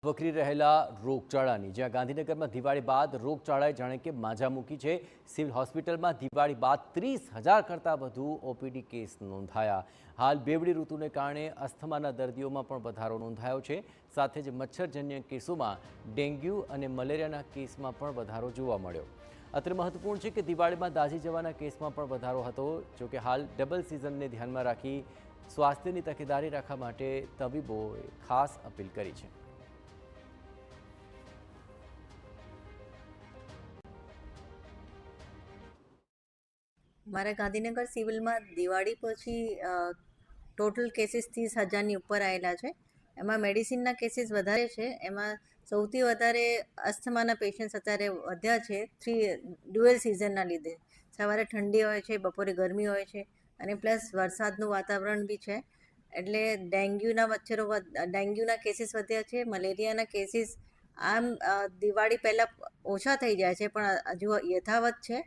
વકરી રહેલા રોગચાળાની જ્યાં ગાંધીનગરમાં દિવાળી બાદ રોગચાળાએ જાણે કે માજા મૂકી છે। સિવિલ હોસ્પિટલમાં દિવાળી બાદ 30,000 કરતાં વધુ ઓપીડી કેસ નોંધાયા। હાલ બેવડી ઋતુને કારણે અસ્થમાના દર્દીઓમાં પણ વધારો નોંધાયો છે। સાથે જ મચ્છરજન્ય કેસોમાં ડેન્ગ્યુ અને મલેરિયાના કેસમાં પણ વધારો જોવા મળ્યો। અત્રે મહત્વપૂર્ણ છે કે દિવાળીમાં દાઝી જવાના કેસમાં પણ વધારો હતો। જો કે હાલ ડબલ સિઝનને ધ્યાનમાં રાખી સ્વાસ્થ્યની તકેદારી રાખવા માટે તબીબોએ ખાસ અપીલ કરી છે। મારા ગાંધીનગર સિવિલમાં દિવાળી પછી ટોટલ કેસીસ 30,000ની ઉપર આવેલા છે। એમાં મેડિસિનના કેસીસ વધારે છે। એમાં સૌથી વધારે અસ્થમાના પેશન્ટ્સ અત્યારે વધ્યા છે ડ્યુઅલ સિઝનના લીધે। સવારે ઠંડી હોય છે, બપોરે ગરમી હોય છે અને પ્લસ વરસાદનું વાતાવરણ બી છે, એટલે ડેન્ગ્યુના કેસીસ વધ્યા છે। મલેરિયાના કેસીસ આમ દિવાળી પહેલાં ઓછા થઈ જાય છે, પણ હજુ યથાવત છે।